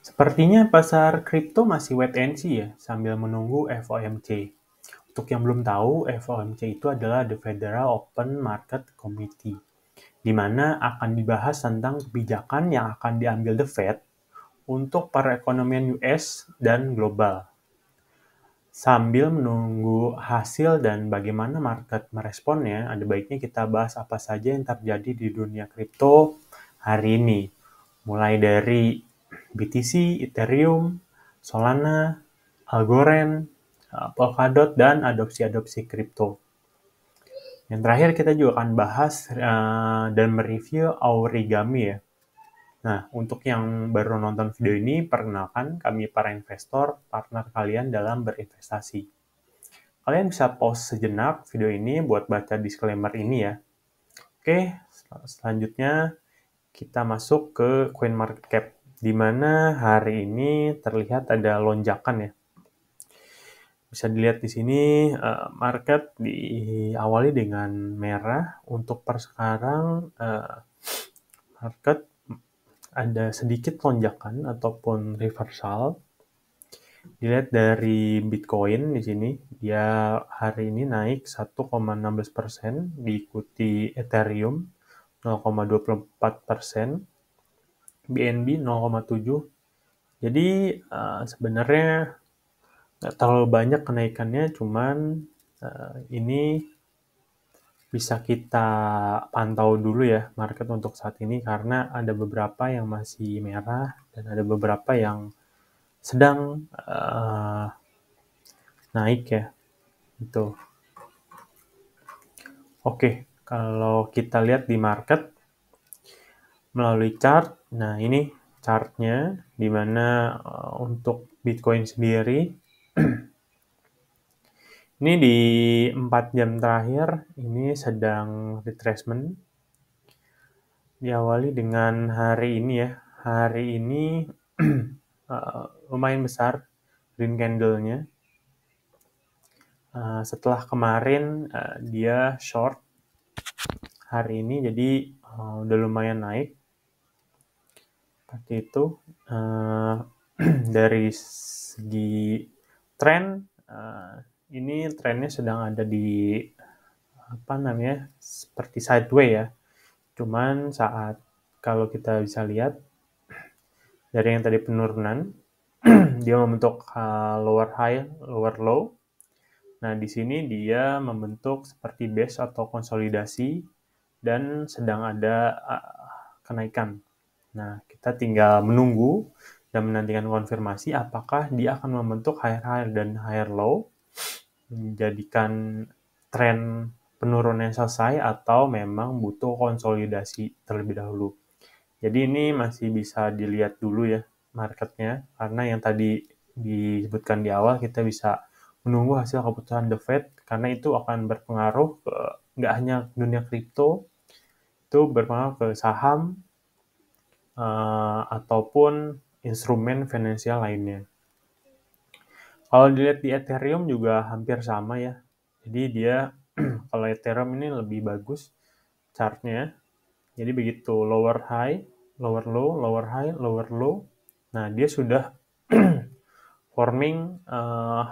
Sepertinya pasar kripto masih wait and see ya, sambil menunggu FOMC. Untuk yang belum tahu, FOMC itu adalah The Federal Open Market Committee, di mana akan dibahas tentang kebijakan yang akan diambil The Fed untuk perekonomian US dan global. Sambil menunggu hasil dan bagaimana market meresponnya, ada baiknya kita bahas apa saja yang terjadi di dunia kripto hari ini. Mulai dari BTC, Ethereum, Solana, Algorand, Polkadot, dan adopsi-adopsi kripto. Yang terakhir kita juga akan bahas dan mereview Origami ya. Nah, untuk yang baru nonton video ini, perkenalkan kami para investor, partner kalian dalam berinvestasi. Kalian bisa pause sejenak video ini buat baca disclaimer ini ya. Oke, selanjutnya kita masuk ke CoinMarketCap, di mana hari ini terlihat ada lonjakan ya. Bisa dilihat di sini market diawali dengan merah. Untuk per sekarang market ada sedikit lonjakan ataupun reversal. Dilihat dari Bitcoin di sini, dia hari ini naik 1,16%, diikuti Ethereum 0,24%, BNB 0,7%. Jadi sebenarnya nggak terlalu banyak kenaikannya, cuman ini bisa kita pantau dulu ya market untuk saat ini karena ada beberapa yang masih merah dan ada beberapa yang sedang naik ya. Itu. Oke, kalau kita lihat di market melalui chart, nah ini chartnya di mana untuk Bitcoin sendiri ini di 4 jam terakhir ini sedang retracement. Diawali dengan hari ini ya. Hari ini lumayan besar green candle-nya. Setelah kemarin dia short hari ini, jadi udah lumayan naik. Seperti itu. Dari segi tren, ini trennya sedang ada di seperti sideways ya. Cuman saat kalau kita bisa lihat dari yang tadi penurunan, dia membentuk lower high, lower low. Nah, di sini dia membentuk seperti base atau konsolidasi dan sedang ada kenaikan. Nah, kita tinggal menunggu dan menantikan konfirmasi apakah dia akan membentuk higher high dan higher low, menjadikan tren penurunan selesai atau memang butuh konsolidasi terlebih dahulu. Jadi ini masih bisa dilihat dulu ya marketnya, karena yang tadi disebutkan di awal kita bisa menunggu hasil keputusan The Fed, karena itu akan berpengaruh ke nggak hanya dunia kripto, itu berpengaruh ke saham ataupun instrumen finansial lainnya. Kalau dilihat di Ethereum juga hampir sama ya. Jadi dia kalau Ethereum ini lebih bagus chartnya. Jadi begitu lower high, lower low, lower high, lower low. Nah, dia sudah forming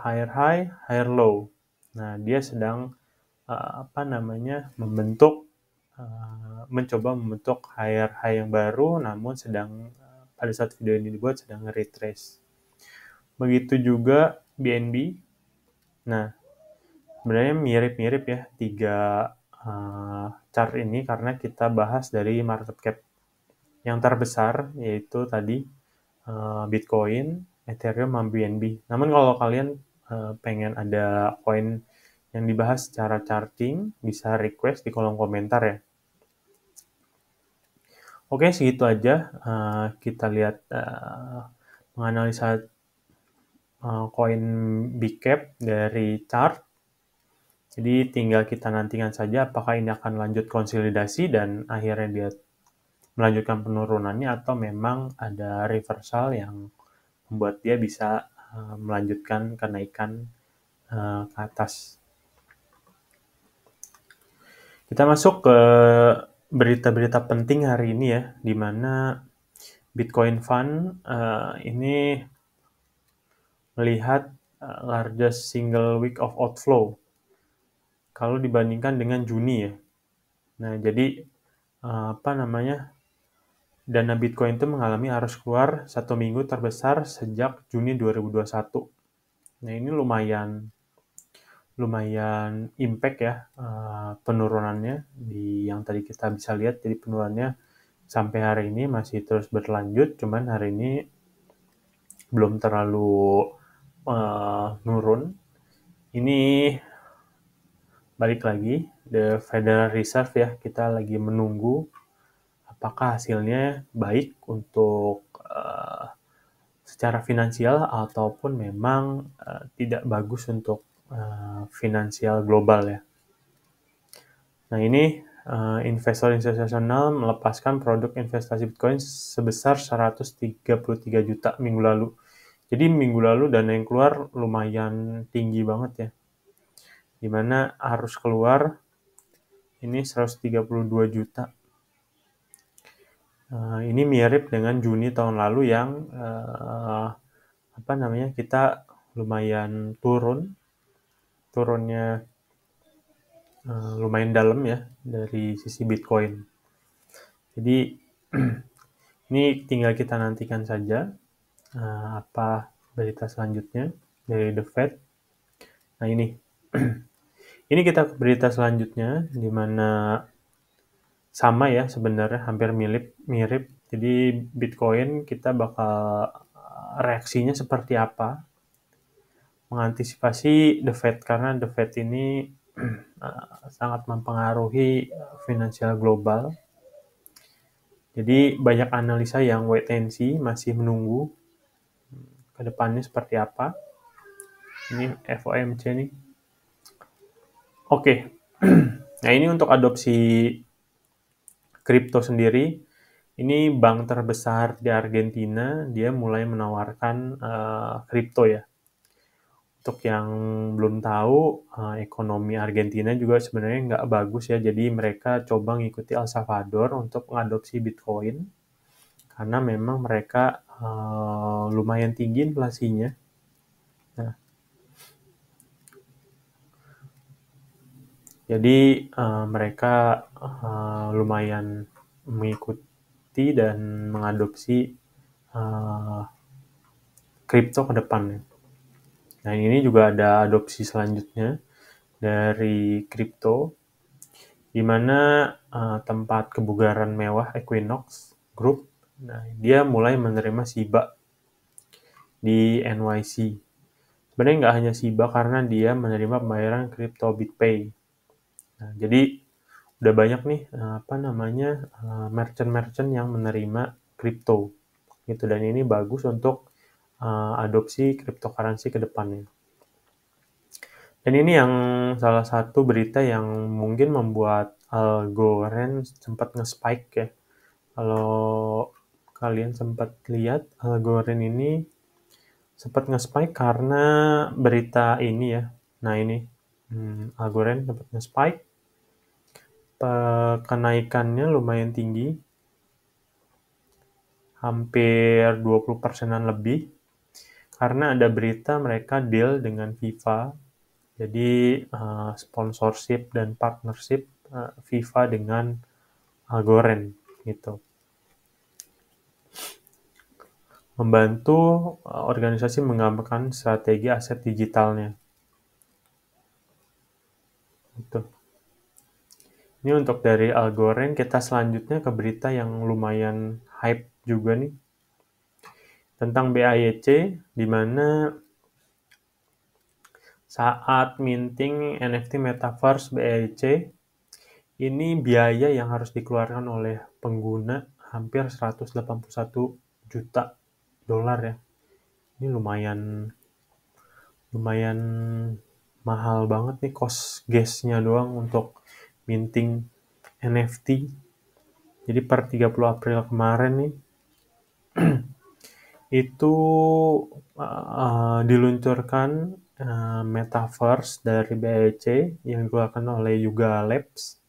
higher high, higher low. Nah, dia sedang mencoba membentuk higher high yang baru, namun sedang pada saat video ini dibuat sedang retrace. Begitu juga BNB. Nah, sebenarnya mirip-mirip ya tiga chart ini karena kita bahas dari market cap yang terbesar, yaitu tadi Bitcoin, Ethereum, dan BNB. Namun kalau kalian pengen ada koin yang dibahas secara charting, bisa request di kolom komentar ya. Oke, segitu aja. Kita lihat menganalisa koin big cap dari chart. Jadi tinggal kita nantikan saja apakah ini akan lanjut konsolidasi dan akhirnya dia melanjutkan penurunannya atau memang ada reversal yang membuat dia bisa melanjutkan kenaikan ke atas. Kita masuk ke berita-berita penting hari ini ya, di mana Bitcoin Fund ini melihat largest single week of outflow kalau dibandingkan dengan Juni ya. Nah, jadi dana Bitcoin itu mengalami arus keluar 1 minggu terbesar sejak Juni 2021. Nah, ini lumayan impact ya penurunannya di yang tadi kita bisa lihat. Jadi penurunannya sampai hari ini masih terus berlanjut, cuman hari ini belum terlalu nurun. Ini balik lagi the Federal Reserve ya, kita lagi menunggu apakah hasilnya baik untuk secara finansial ataupun memang tidak bagus untuk finansial global ya. Nah, ini investor institusional melepaskan produk investasi Bitcoin sebesar 133 juta minggu lalu. Jadi minggu lalu dana yang keluar lumayan tinggi banget ya. Dimana harus keluar ini 132 juta. Ini mirip dengan Juni tahun lalu yang kita lumayan turunnya lumayan dalam ya dari sisi Bitcoin. Jadi ini tinggal kita nantikan saja apa berita selanjutnya dari The Fed. Nah, ini kita ke berita selanjutnya, di mana sama ya sebenarnya, hampir mirip. Jadi Bitcoin kita bakal reaksinya seperti apa, mengantisipasi The Fed, karena The Fed ini sangat mempengaruhi finansial global. Jadi banyak analisa yang wait and see, masih menunggu ke depannya seperti apa. Ini FOMC nih. Oke. Nah, ini untuk adopsi kripto sendiri. Ini bank terbesar di Argentina, dia mulai menawarkan kripto ya. Untuk yang belum tahu, ekonomi Argentina juga sebenarnya nggak bagus ya. Jadi mereka coba ngikuti El Salvador untuk mengadopsi Bitcoin. Karena memang mereka lumayan tinggi inflasinya. Nah, jadi mereka lumayan mengikuti dan mengadopsi kripto ke depannya. Nah, ini juga ada adopsi selanjutnya dari kripto, di mana tempat kebugaran mewah Equinox Group, nah, dia mulai menerima Shiba di NYC. Sebenarnya nggak hanya Shiba, karena dia menerima pembayaran kripto BitPay. Nah, jadi udah banyak nih merchant-merchant yang menerima kripto gitu, dan ini bagus untuk adopsi cryptocurrency ke depannya. Dan ini yang salah satu berita yang mungkin membuat Algorand sempat nge-spike ya. Kalau kalian sempat lihat, Algorand ini sempat nge-spike karena berita ini ya. Nah, ini Algorand sempat nge-spike. Kenaikannya lumayan tinggi, hampir 20%-an lebih, karena ada berita mereka deal dengan FIFA. Jadi sponsorship dan partnership FIFA dengan Algorand gitu, membantu organisasi mengembangkan strategi aset digitalnya gitu. Ini untuk dari Algorand. Kita selanjutnya ke berita yang lumayan hype juga nih, tentang BAYC, di mana saat minting NFT Metaverse BAYC, ini biaya yang harus dikeluarkan oleh pengguna hampir 181 juta dolar ya. Ini lumayan mahal banget nih cost gas-nya doang untuk minting NFT. Jadi per 30 April kemarin nih itu diluncurkan Metaverse dari BAYC yang dikeluarkan oleh Yuga Labs.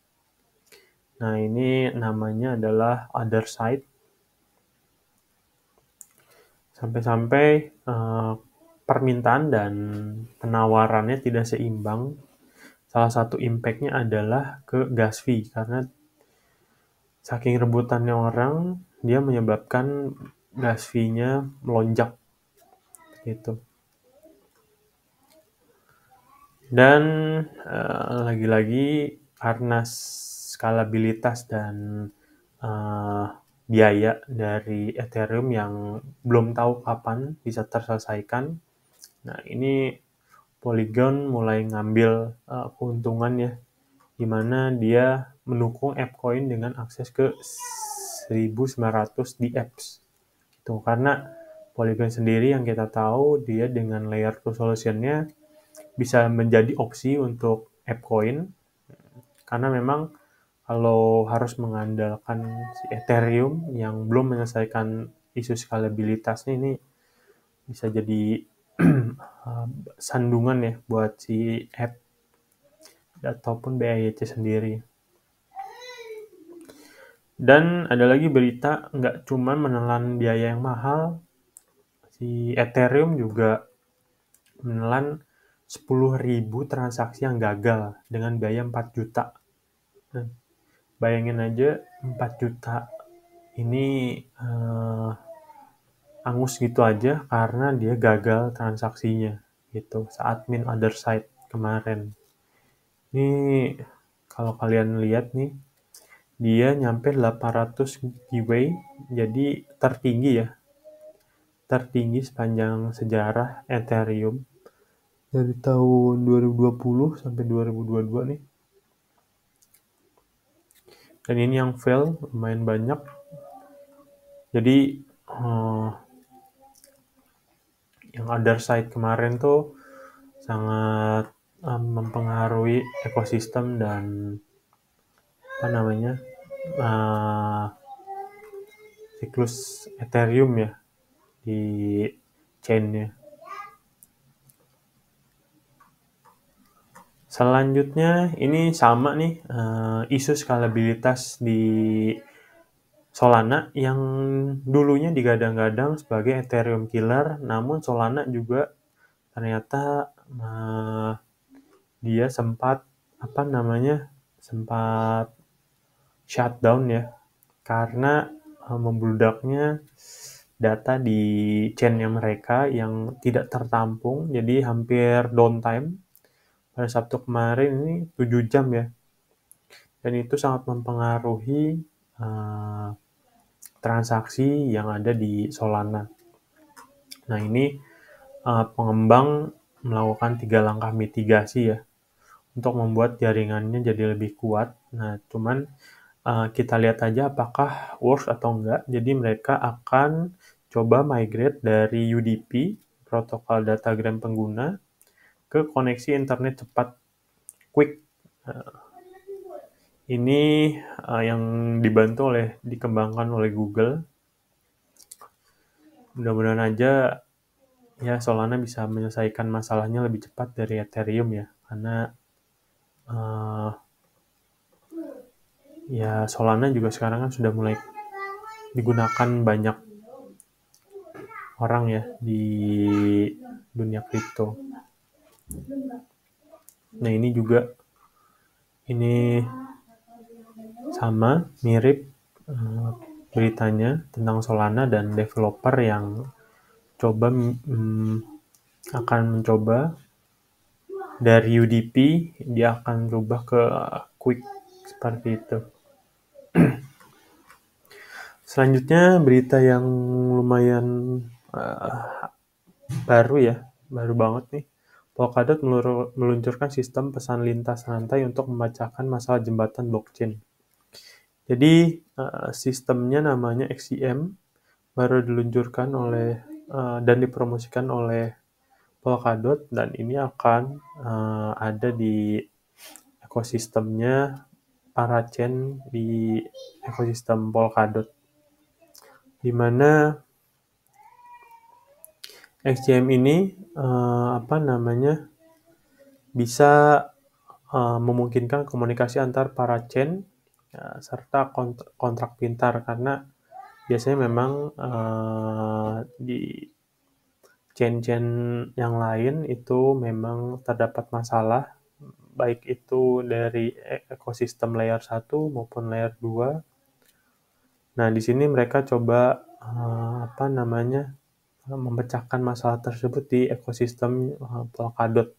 Nah, ini namanya adalah Otherside. Sampai-sampai permintaan dan penawarannya tidak seimbang. Salah satu impact-nya adalah ke gas fee, karena saking rebutannya orang, dia menyebabkan gas fee-nya melonjak gitu. Dan lagi-lagi karena skalabilitas dan biaya dari Ethereum yang belum tahu kapan bisa terselesaikan. Nah, ini Polygon mulai ngambil keuntungan ya, di mana dia mendukung ApeCoin dengan akses ke 1.900 dApps. Gitu. Karena Polygon sendiri yang kita tahu, dia dengan layer 2 solution-nya bisa menjadi opsi untuk ApeCoin, karena memang kalau harus mengandalkan si Ethereum yang belum menyelesaikan isu skalabilitasnya, ini bisa jadi sandungan ya buat si app ataupun BIC sendiri. Dan ada lagi berita, nggak cuma menelan biaya yang mahal, si Ethereum juga menelan 10.000 transaksi yang gagal dengan biaya 4 juta. Nah, bayangin aja 4 juta ini angus gitu aja karena dia gagal transaksinya gitu saat mint other side kemarin. Ini kalau kalian lihat nih, dia nyampe 800 giveaway, jadi tertinggi sepanjang sejarah Ethereum dari tahun 2020 sampai 2022 nih. Dan ini yang fail lumayan banyak. Jadi yang other side kemarin tuh sangat mempengaruhi ekosistem dan siklus Ethereum ya di chain-nya. Selanjutnya ini sama nih, isu skalabilitas di Solana yang dulunya digadang-gadang sebagai Ethereum killer, namun Solana juga ternyata dia sempat shutdown ya, karena membludaknya data di chain-nya mereka yang tidak tertampung, jadi hampir downtime. Pada Sabtu kemarin ini 7 jam ya, dan itu sangat mempengaruhi transaksi yang ada di Solana. Nah, ini pengembang melakukan 3 langkah mitigasi ya, untuk membuat jaringannya jadi lebih kuat. Nah, cuman kita lihat aja apakah works atau enggak. Jadi mereka akan coba migrate dari UDP, protokol datagram pengguna, ke koneksi internet cepat quick. Ini yang dikembangkan oleh Google. Mudah-mudahan aja ya Solana bisa menyelesaikan masalahnya lebih cepat dari Ethereum ya, karena ya Solana juga sekarang kan sudah mulai digunakan banyak orang ya di dunia kripto. Nah, ini juga sama mirip beritanya tentang Solana dan developer yang akan mencoba dari UDP, dia akan berubah ke Quick seperti itu. Selanjutnya berita yang lumayan baru banget nih. Polkadot meluncurkan sistem pesan lintas rantai untuk membacakan masalah jembatan blockchain. Jadi sistemnya namanya XCM, baru diluncurkan dan dipromosikan oleh Polkadot, dan ini akan ada di ekosistemnya para chain di ekosistem Polkadot, di mana XCM ini bisa memungkinkan komunikasi antar para chain serta kontrak pintar, karena biasanya memang di chain-chain yang lain itu memang terdapat masalah, baik itu dari ekosistem layer 1 maupun layer 2. Nah, di sini mereka coba memecahkan masalah tersebut di ekosistem Polkadot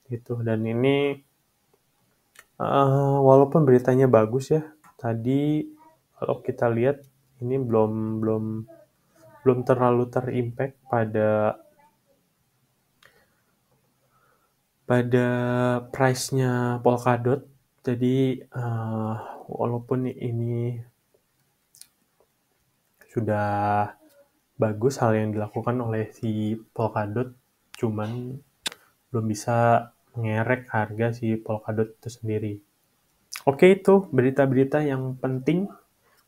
gitu. Dan ini walaupun beritanya bagus ya, tadi kalau kita lihat ini belum terlalu terimpact pada price-nya Polkadot. Jadi walaupun ini sudah bagus hal yang dilakukan oleh si Polkadot, cuman belum bisa mengerek harga si Polkadot itu sendiri. Oke, itu berita-berita yang penting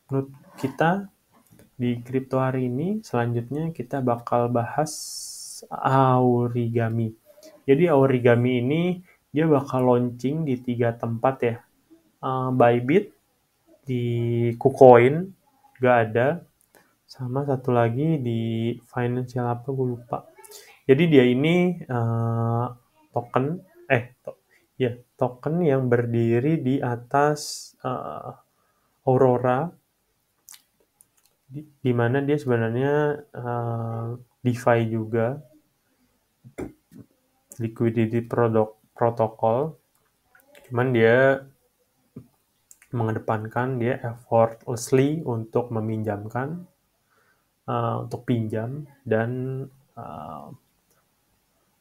menurut kita di kripto hari ini. Selanjutnya kita bakal bahas Origami. Jadi Origami ini dia bakal launching di 3 tempat ya. Bybit, di KuCoin, gak ada. Sama satu lagi di financial apa gue lupa. Jadi dia ini token yang berdiri di atas Aurora, di mana dia sebenarnya DeFi juga, liquidity protocol, cuman dia mengedepankan dia effortlessly untuk meminjamkan, untuk pinjam dan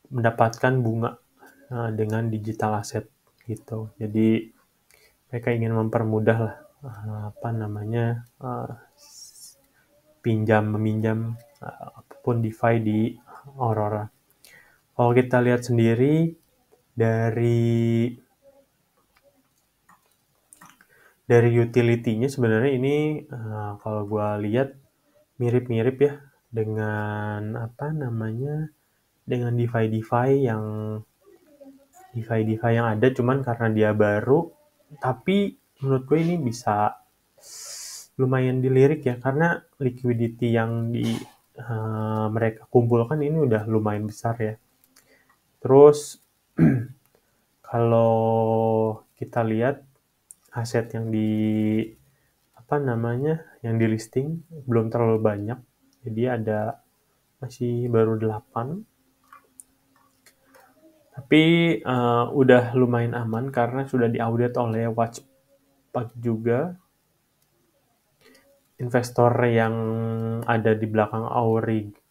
mendapatkan bunga dengan digital asset gitu. Jadi mereka ingin mempermudah lah pinjam meminjam apapun DeFi di Aurora. Kalau kita lihat sendiri dari utility-nya sebenarnya ini kalau gue lihat mirip-mirip ya dengan dengan DeFi yang ada, cuman karena dia baru, tapi menurut gue ini bisa lumayan dilirik ya, karena liquidity yang mereka kumpulkan ini udah lumayan besar ya. Terus kalau kita lihat aset yang di listing belum terlalu banyak, jadi masih baru 8. Tapi udah lumayan aman karena sudah diaudit oleh Watchpad juga. Investor yang ada di belakang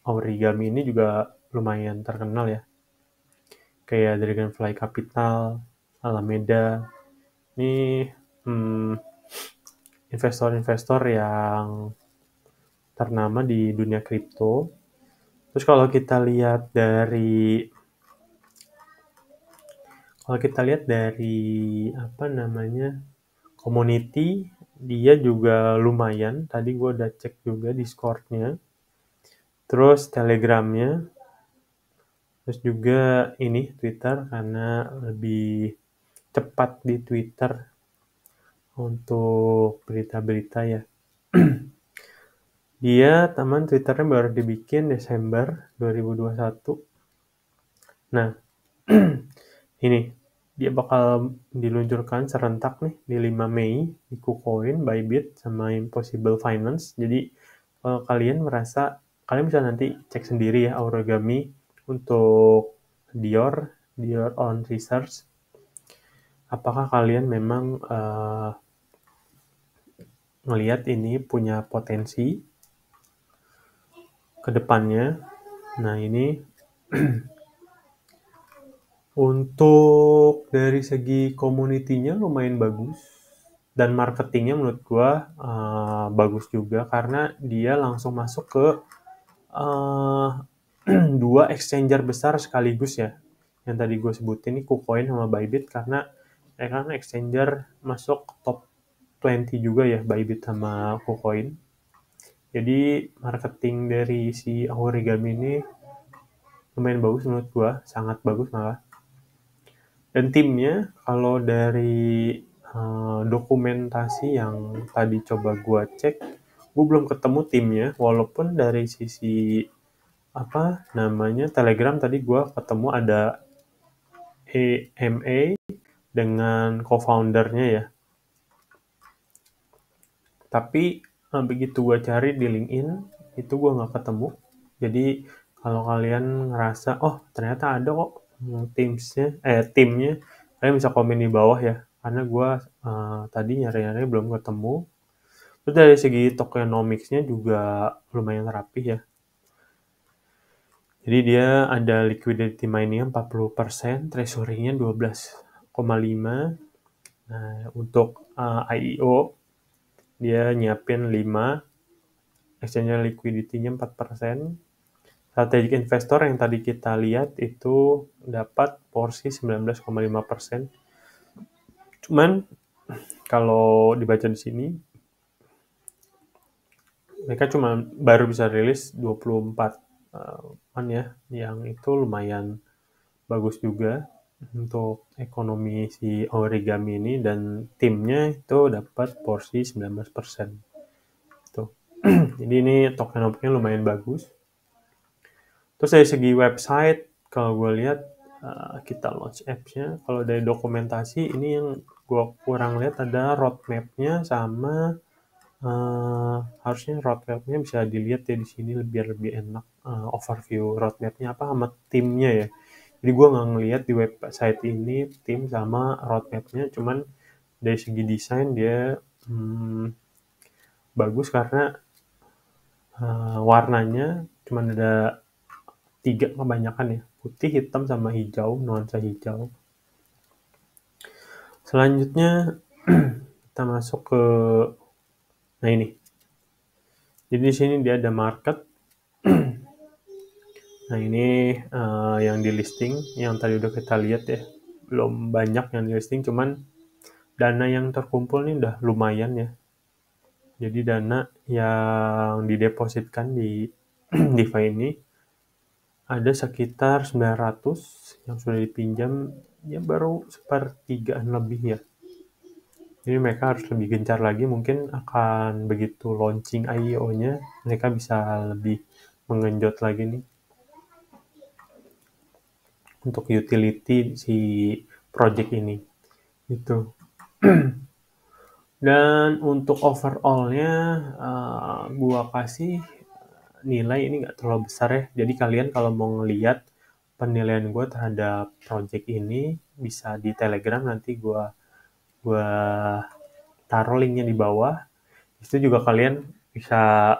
Origami ini juga lumayan terkenal ya. Kayak Dragonfly Capital, Alameda. Ini investor-investor yang ternama di dunia kripto. Terus kalau kita lihat dari community, dia juga lumayan. Tadi gue udah cek juga Discord-nya. Terus Telegram-nya. Terus juga ini Twitter, karena lebih cepat di Twitter untuk berita-berita ya. Dia Twitternya baru dibikin Desember 2021. Nah, ini dia bakal diluncurkan serentak nih di 5 Mei di KuCoin, Bybit, sama Impossible Finance. Jadi kalau kalian bisa nanti cek sendiri ya Origami untuk your own research. Apakah kalian memang melihat ini punya potensi ke depannya? Nah, ini untuk dari segi community-nya lumayan bagus, dan marketingnya menurut gue bagus juga karena dia langsung masuk ke 2 exchanger besar sekaligus ya. Yang tadi gue sebutin ini KuCoin sama Bybit, karena exchanger masuk top 20 juga ya, Bybit sama KuCoin. Jadi marketing dari si Origami ini lumayan bagus menurut gue, sangat bagus malah. Dan timnya, kalau dari dokumentasi yang tadi coba gue cek, gue belum ketemu timnya, walaupun dari sisi Telegram tadi gue ketemu ada EMA dengan co-foundernya ya. Tapi begitu gue cari di LinkedIn, itu gue nggak ketemu. Jadi kalau kalian ngerasa, oh ternyata ada kok timnya, kalian bisa komen di bawah ya. Karena gue tadi nyari-nyari belum ketemu. Terus dari segi tokenomics-nya juga lumayan rapih ya. Jadi dia ada liquidity mining 40%, treasury-nya 12,5. Nah, untuk IEO dia nyiapin 5, exchange liquidity-nya 4%. Strategic investor yang tadi kita lihat itu dapat porsi 19,5%. Cuman kalau dibaca di sini mereka cuma baru bisa rilis 24 ya, yang itu lumayan bagus juga untuk ekonomi si Origami ini, dan timnya itu dapat porsi 19%. Tuh. Jadi ini tokenomics-nya lumayan bagus. Terus dari segi website, kalau gue lihat kita launch apps-nya, kalau dari dokumentasi ini yang gue kurang lihat ada roadmap-nya sama harusnya roadmap-nya bisa dilihat ya di sini biar lebih enak overview roadmap-nya apa sama timnya ya. Jadi gue nggak ngelihat di website ini tim sama roadmap-nya, cuman dari segi desain dia bagus karena warnanya cuma ada 3 kebanyakan ya, putih, hitam, sama hijau, nuansa hijau. Selanjutnya kita masuk ke ini. Jadi di sini dia ada market. Nah ini yang di listing, yang tadi udah kita lihat ya, belum banyak yang di listing, cuman dana yang terkumpul ini udah lumayan ya. Jadi dana yang didepositkan di DeFi ini ada sekitar 900 yang sudah dipinjam, ya baru sepertigaan lebih ya. Jadi mereka harus lebih gencar lagi, mungkin akan begitu launching IEO-nya, mereka bisa lebih mengenjot lagi nih untuk utility si project ini. Gitu. Dan untuk overall-nya gua kasih nilai ini nggak terlalu besar ya. Jadi kalian kalau mau ngelihat penilaian gue terhadap project ini bisa di Telegram, nanti gue taruh linknya di bawah. Itu juga kalian bisa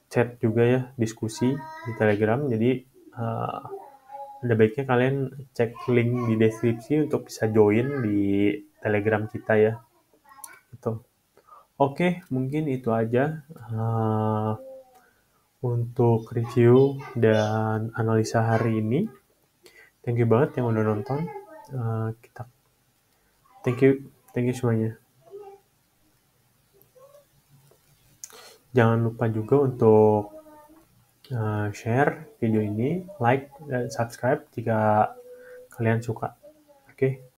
chat juga ya, diskusi di Telegram. Jadi ada baiknya kalian cek link di deskripsi untuk bisa join di Telegram kita ya. Gitu. Oke, mungkin itu aja untuk review dan analisa hari ini. Thank you banget yang udah nonton. Thank you semuanya. Jangan lupa juga untuk share video ini, like dan subscribe jika kalian suka. Oke.